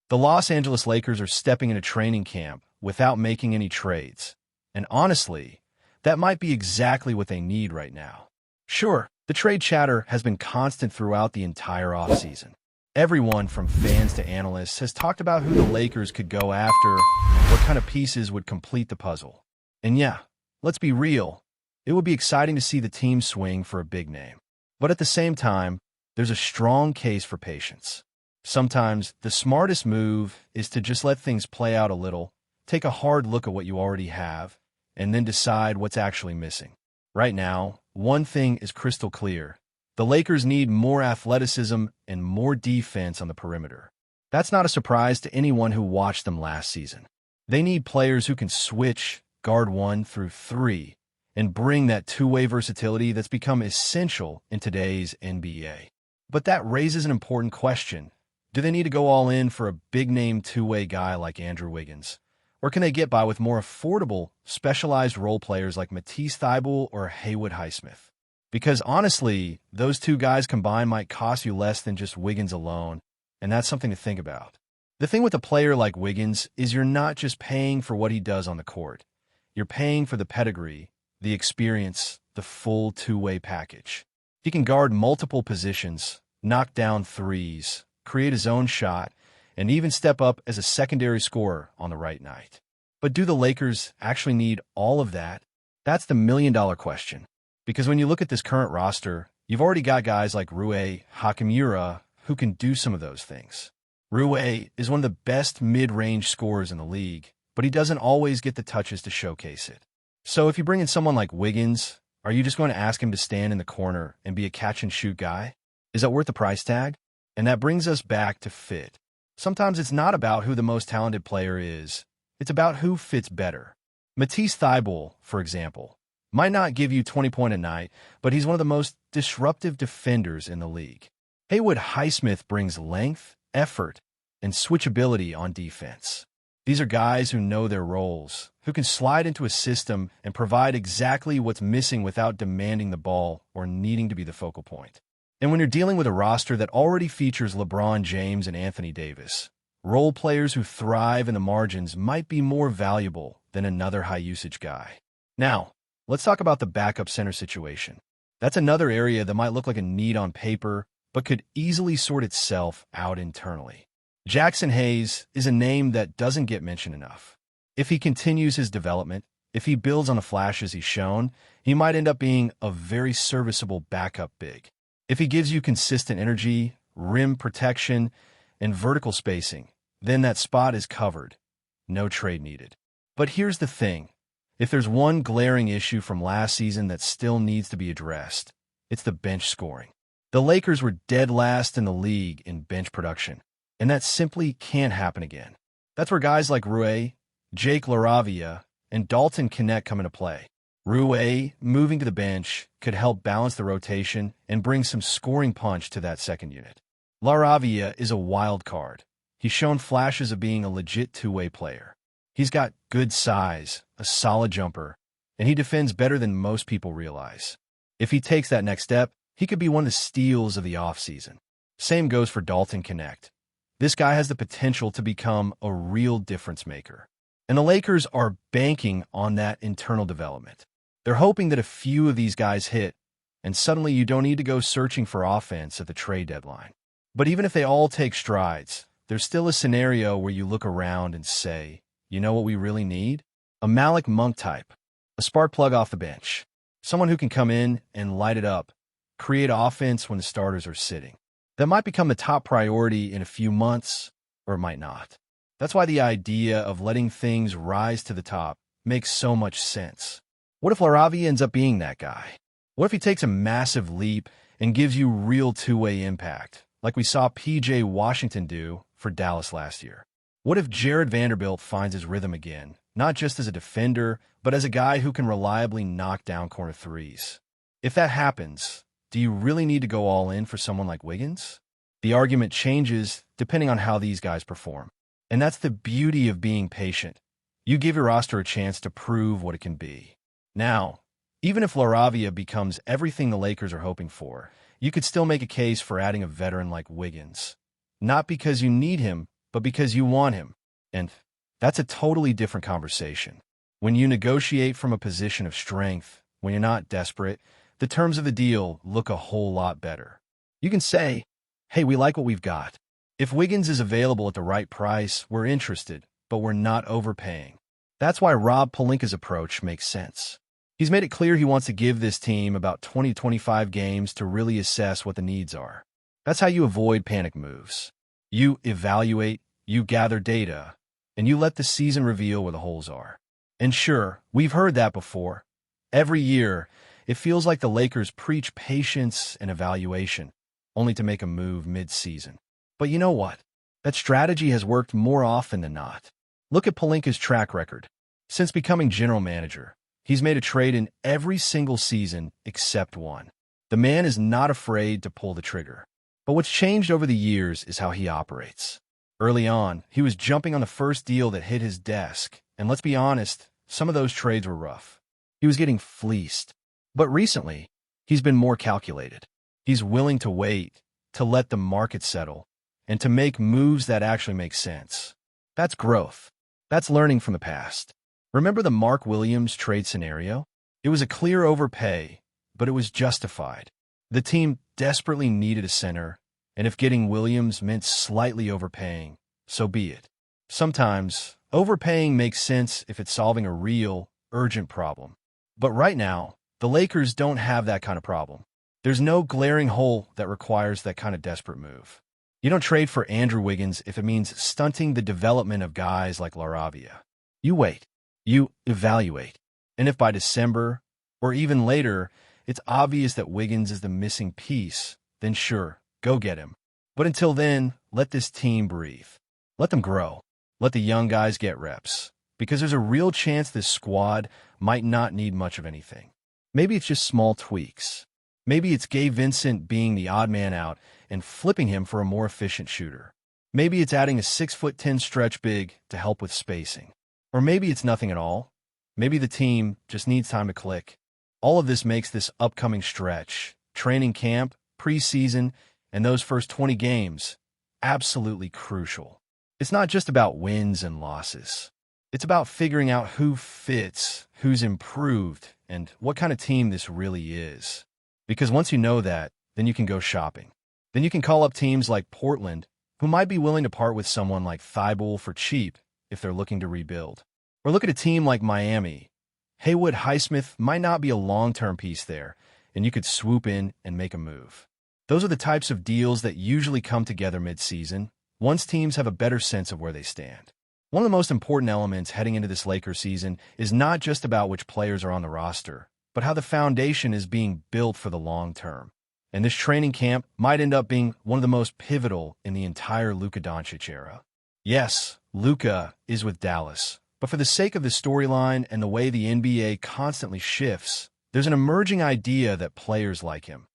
The Los Angeles Lakers are stepping into training camp without making any trades. And honestly, that might be exactly what they need right now. Sure, the trade chatter has been constant throughout the entire offseason. Everyone from fans to analysts has talked about who the Lakers could go after, what kind of pieces would complete the puzzle. And yeah, let's be real, it would be exciting to see the team swing for a big name. But at the same time, there's a strong case for patience. Sometimes the smartest move is to just let things play out a little, take a hard look at what you already have, and then decide what's actually missing. Right now, one thing is crystal clear. The Lakers need more athleticism and more defense on the perimeter. That's not a surprise to anyone who watched them last season. They need players who can switch, guard 1 through 3, and bring that two-way versatility that's become essential in today's NBA. But that raises an important question. Do they need to go all in for a big-name two-way guy like Andrew Wiggins? Or can they get by with more affordable, specialized role players like Matisse Thybulle or Haywood Highsmith? Because honestly, those two guys combined might cost you less than just Wiggins alone, and that's something to think about. The thing with a player like Wiggins is you're not just paying for what he does on the court. You're paying for the pedigree, the experience, the full two-way package. He can guard multiple positions, knock down threes, create his own shot, and even step up as a secondary scorer on the right night. But do the Lakers actually need all of that? That's the million-dollar question. Because when you look at this current roster, you've already got guys like Rui Hachimura who can do some of those things. Rui is one of the best mid-range scorers in the league, but he doesn't always get the touches to showcase it. So if you bring in someone like Wiggins, are you just going to ask him to stand in the corner and be a catch-and-shoot guy? Is that worth the price tag? And that brings us back to fit. Sometimes it's not about who the most talented player is. It's about who fits better. Matisse Thybulle, for example, might not give you 20 points a night, but he's one of the most disruptive defenders in the league. Haywood Highsmith brings length, effort, and switchability on defense. These are guys who know their roles, who can slide into a system and provide exactly what's missing without demanding the ball or needing to be the focal point. And when you're dealing with a roster that already features LeBron James and Anthony Davis, role players who thrive in the margins might be more valuable than another high-usage guy. Now, let's talk about the backup center situation. That's another area that might look like a need on paper, but could easily sort itself out internally. Jackson Hayes is a name that doesn't get mentioned enough. If he continues his development, if he builds on the flashes he's shown, he might end up being a very serviceable backup big. If he gives you consistent energy, rim protection, and vertical spacing, then that spot is covered. No trade needed. But here's the thing. If there's one glaring issue from last season that still needs to be addressed, it's the bench scoring. The Lakers were dead last in the league in bench production, and that simply can't happen again. That's where guys like Rui, Jake LaRavia, and Dalton Knecht come into play. Rui, moving to the bench, could help balance the rotation and bring some scoring punch to that second unit. LaRavia is a wild card. He's shown flashes of being a legit two-way player. He's got good size, a solid jumper, and he defends better than most people realize. If he takes that next step, he could be one of the steals of the offseason. Same goes for Dalton Knecht. This guy has the potential to become a real difference maker. And the Lakers are banking on that internal development. They're hoping that a few of these guys hit, and suddenly you don't need to go searching for offense at the trade deadline. But even if they all take strides, there's still a scenario where you look around and say, you know what we really need? A Malik Monk type, a spark plug off the bench, someone who can come in and light it up, create offense when the starters are sitting. That might become the top priority in a few months, or it might not. That's why the idea of letting things rise to the top makes so much sense. What if LaRavia ends up being that guy? What if he takes a massive leap and gives you real two-way impact, like we saw P.J. Washington do for Dallas last year? What if Jared Vanderbilt finds his rhythm again, not just as a defender, but as a guy who can reliably knock down corner threes? If that happens, do you really need to go all in for someone like Wiggins? The argument changes depending on how these guys perform. And that's the beauty of being patient. You give your roster a chance to prove what it can be. Now, even if LaRavia becomes everything the Lakers are hoping for, you could still make a case for adding a veteran like Wiggins. Not because you need him, but because you want him. And that's a totally different conversation. When you negotiate from a position of strength, when you're not desperate, the terms of the deal look a whole lot better. You can say, hey, we like what we've got. If Wiggins is available at the right price, we're interested, but we're not overpaying. That's why Rob Pelinka's approach makes sense. He's made it clear he wants to give this team about 20 to 25 games to really assess what the needs are. That's how you avoid panic moves. You evaluate, you gather data, and you let the season reveal where the holes are. And sure, we've heard that before. Every year, it feels like the Lakers preach patience and evaluation, only to make a move mid-season. But you know what? That strategy has worked more often than not. Look at Pelinka's track record. Since becoming general manager, he's made a trade in every single season except one. The man is not afraid to pull the trigger. But what's changed over the years is how he operates. Early on, he was jumping on the first deal that hit his desk, and let's be honest, some of those trades were rough. He was getting fleeced. But recently, he's been more calculated. He's willing to wait, to let the market settle, and to make moves that actually make sense. That's growth. That's learning from the past. Remember the Mark Williams trade scenario? It was a clear overpay, but it was justified. The team desperately needed a center, and if getting Williams meant slightly overpaying, so be it. Sometimes, overpaying makes sense if it's solving a real, urgent problem. But right now, the Lakers don't have that kind of problem. There's no glaring hole that requires that kind of desperate move. You don't trade for Andrew Wiggins if it means stunting the development of guys like LaRavia. You wait. You evaluate. And if by December, or even later, it's obvious that Wiggins is the missing piece, then sure, go get him. But until then, let this team breathe. Let them grow. Let the young guys get reps. Because there's a real chance this squad might not need much of anything. Maybe it's just small tweaks. Maybe it's Gabe Vincent being the odd man out and flipping him for a more efficient shooter. Maybe it's adding a 6'10" stretch big to help with spacing. Or maybe it's nothing at all. Maybe the team just needs time to click. All of this makes this upcoming stretch, training camp, preseason, and those first 20 games absolutely crucial. It's not just about wins and losses. It's about figuring out who fits, who's improved, and what kind of team this really is. Because once you know that, then you can go shopping. Then you can call up teams like Portland, who might be willing to part with someone like Thibault for cheap if they're looking to rebuild. Or look at a team like Miami. Haywood Highsmith might not be a long-term piece there, and you could swoop in and make a move. Those are the types of deals that usually come together mid-season, once teams have a better sense of where they stand. One of the most important elements heading into this Lakers season is not just about which players are on the roster, but how the foundation is being built for the long term. And this training camp might end up being one of the most pivotal in the entire Luka Doncic era. Yes, Luka is with Dallas, but for the sake of the storyline and the way the NBA constantly shifts, there's an emerging idea that players like him,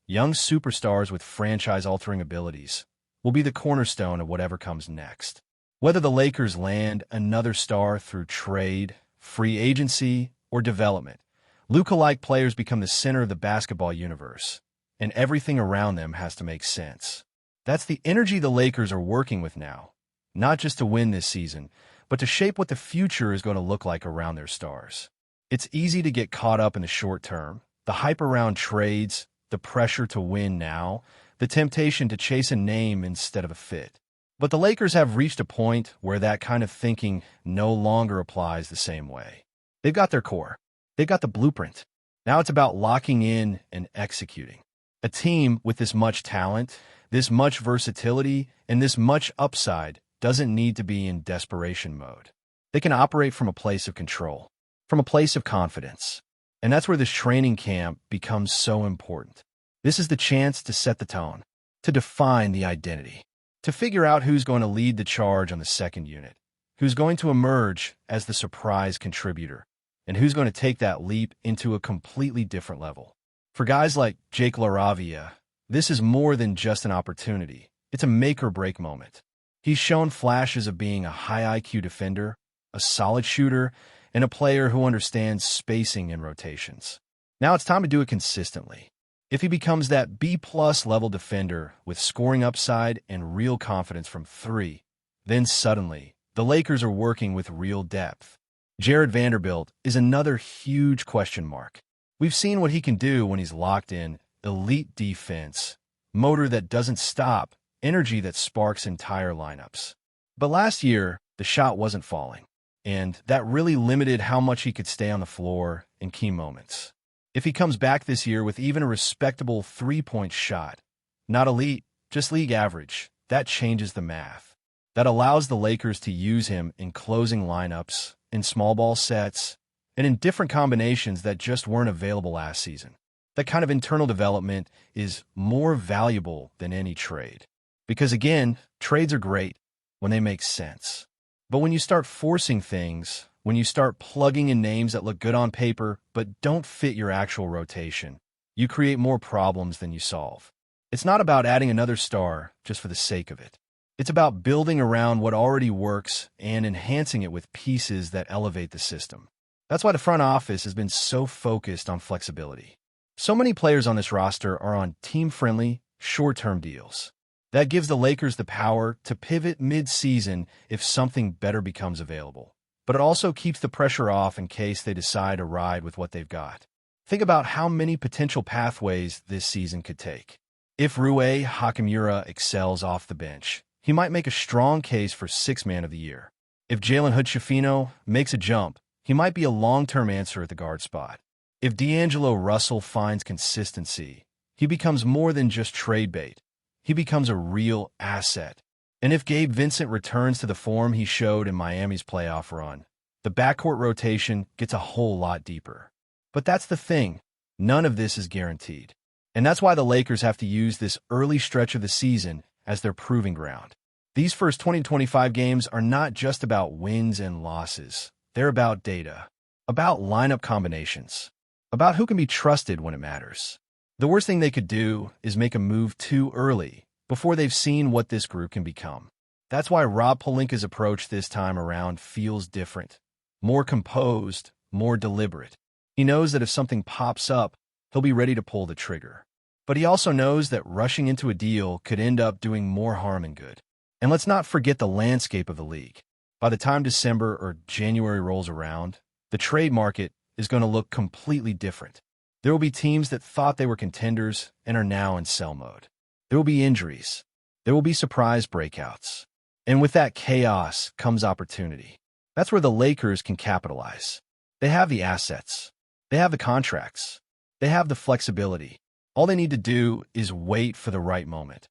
young superstars with franchise-altering abilities, will be the cornerstone of whatever comes next. Whether the Lakers land another star through trade, free agency, or development, Luka-like players become the center of the basketball universe, and everything around them has to make sense. That's the energy the Lakers are working with now, not just to win this season, but to shape what the future is going to look like around their stars. It's easy to get caught up in the short term, the hype around trades, the pressure to win now, the temptation to chase a name instead of a fit. But the Lakers have reached a point where that kind of thinking no longer applies the same way. They've got their core. They've got the blueprint. Now it's about locking in and executing. A team with this much talent, this much versatility, and this much upside doesn't need to be in desperation mode. They can operate from a place of control, from a place of confidence. And that's where this training camp becomes so important. This is the chance to set the tone, to define the identity, to figure out who's going to lead the charge on the second unit, who's going to emerge as the surprise contributor, and who's going to take that leap into a completely different level. For guys like Jake LaRavia, this is more than just an opportunity. It's a make-or-break moment. He's shown flashes of being a high IQ defender, a solid shooter, and a player who understands spacing and rotations. Now it's time to do it consistently. If he becomes that B+ level defender with scoring upside and real confidence from three, Then suddenly, the Lakers are working with real depth. Jared Vanderbilt is another huge question mark. We've seen what he can do when he's locked in, elite defense, motor that doesn't stop, energy that sparks entire lineups. But last year, the shot wasn't falling, and that really limited how much he could stay on the floor in key moments. If he comes back this year with even a respectable three-point shot, not elite, just league average, that changes the math. That allows the Lakers to use him in closing lineups, in small ball sets, and in different combinations that just weren't available last season. That kind of internal development is more valuable than any trade. Because again, trades are great when they make sense. But when you start forcing things, when you start plugging in names that look good on paper but don't fit your actual rotation, you create more problems than you solve. It's not about adding another star just for the sake of it. It's about building around what already works and enhancing it with pieces that elevate the system. That's why the front office has been so focused on flexibility. So many players on this roster are on team-friendly, short-term deals. That gives the Lakers the power to pivot mid-season if something better becomes available. But it also keeps the pressure off in case they decide to ride with what they've got. Think about how many potential pathways this season could take. If Rui Hachimura excels off the bench, he might make a strong case for Sixth Man of the Year. If Jalen Hood-Schifino makes a jump, he might be a long-term answer at the guard spot. If D'Angelo Russell finds consistency, he becomes more than just trade bait. He becomes a real asset. And if Gabe Vincent returns to the form he showed in Miami's playoff run, the backcourt rotation gets a whole lot deeper. But that's the thing. None of this is guaranteed. And that's why the Lakers have to use this early stretch of the season as their proving ground. These first 20-25 games are not just about wins and losses. They're about data, about lineup combinations, about who can be trusted when it matters. The worst thing they could do is make a move too early, before they've seen what this group can become. That's why Rob Pelinka's approach this time around feels different, more composed, more deliberate. He knows that if something pops up, he'll be ready to pull the trigger. But he also knows that rushing into a deal could end up doing more harm than good. And let's not forget the landscape of the league. By the time December or January rolls around, the trade market is going to look completely different. There will be teams that thought they were contenders and are now in sell mode. There will be injuries. There will be surprise breakouts. And with that chaos comes opportunity. That's where the Lakers can capitalize. They have the assets. They have the contracts. They have the flexibility. All they need to do is wait for the right moment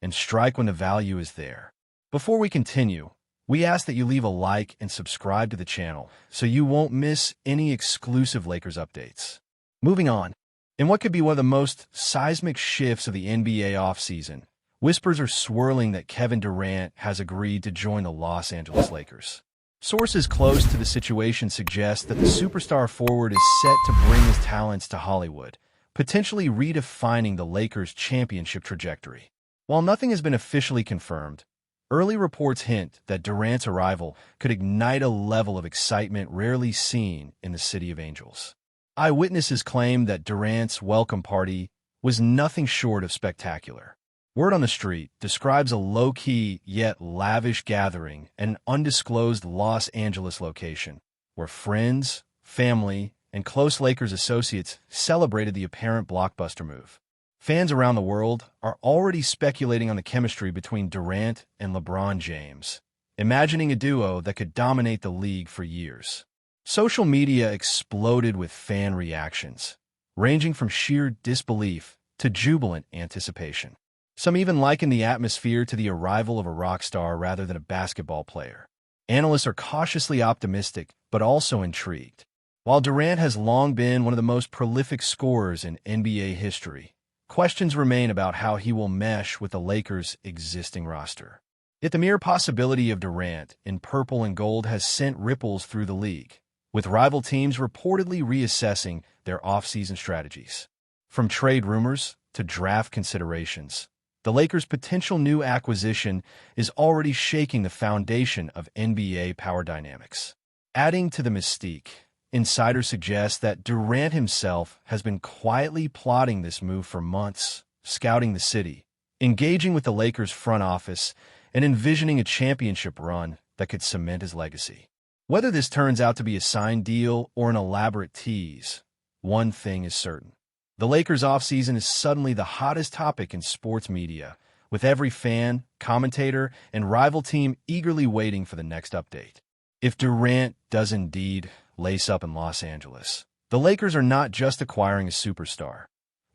and strike when the value is there. Before we continue, we ask that you leave a like and subscribe to the channel so you won't miss any exclusive Lakers updates. Moving on, in what could be one of the most seismic shifts of the NBA offseason, whispers are swirling that Kevin Durant has agreed to join the Los Angeles Lakers. Sources close to the situation suggest that the superstar forward is set to bring his talents to Hollywood, potentially redefining the Lakers' championship trajectory. While nothing has been officially confirmed, early reports hint that Durant's arrival could ignite a level of excitement rarely seen in the City of Angels. Eyewitnesses claim that Durant's welcome party was nothing short of spectacular. Word on the street describes a low-key yet lavish gathering at an undisclosed Los Angeles location, where friends, family, and close Lakers associates celebrated the apparent blockbuster move. Fans around the world are already speculating on the chemistry between Durant and LeBron James, imagining a duo that could dominate the league for years. Social media exploded with fan reactions, ranging from sheer disbelief to jubilant anticipation. Some even liken the atmosphere to the arrival of a rock star rather than a basketball player. Analysts are cautiously optimistic, but also intrigued. While Durant has long been one of the most prolific scorers in NBA history, questions remain about how he will mesh with the Lakers' existing roster. Yet the mere possibility of Durant in purple and gold has sent ripples through the league, with rival teams reportedly reassessing their offseason strategies. From trade rumors to draft considerations, the Lakers' potential new acquisition is already shaking the foundation of NBA power dynamics. Adding to the mystique, insiders suggest that Durant himself has been quietly plotting this move for months, scouting the city, engaging with the Lakers' front office, and envisioning a championship run that could cement his legacy. Whether this turns out to be a signed deal or an elaborate tease, one thing is certain. The Lakers' offseason is suddenly the hottest topic in sports media, with every fan, commentator, and rival team eagerly waiting for the next update. If Durant does indeed lace up in Los Angeles, the Lakers are not just acquiring a superstar.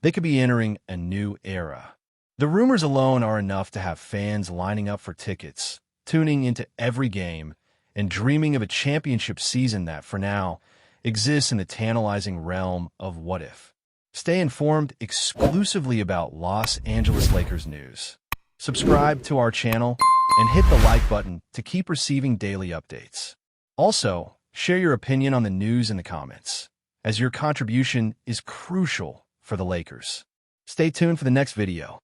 They could be entering a new era. The rumors alone are enough to have fans lining up for tickets, tuning into every game, and dreaming of a championship season that, for now, exists in the tantalizing realm of what if. Stay informed exclusively about Los Angeles Lakers news. Subscribe to our channel and hit the like button to keep receiving daily updates. Also, share your opinion on the news in the comments, as your contribution is crucial for the Lakers. Stay tuned for the next video.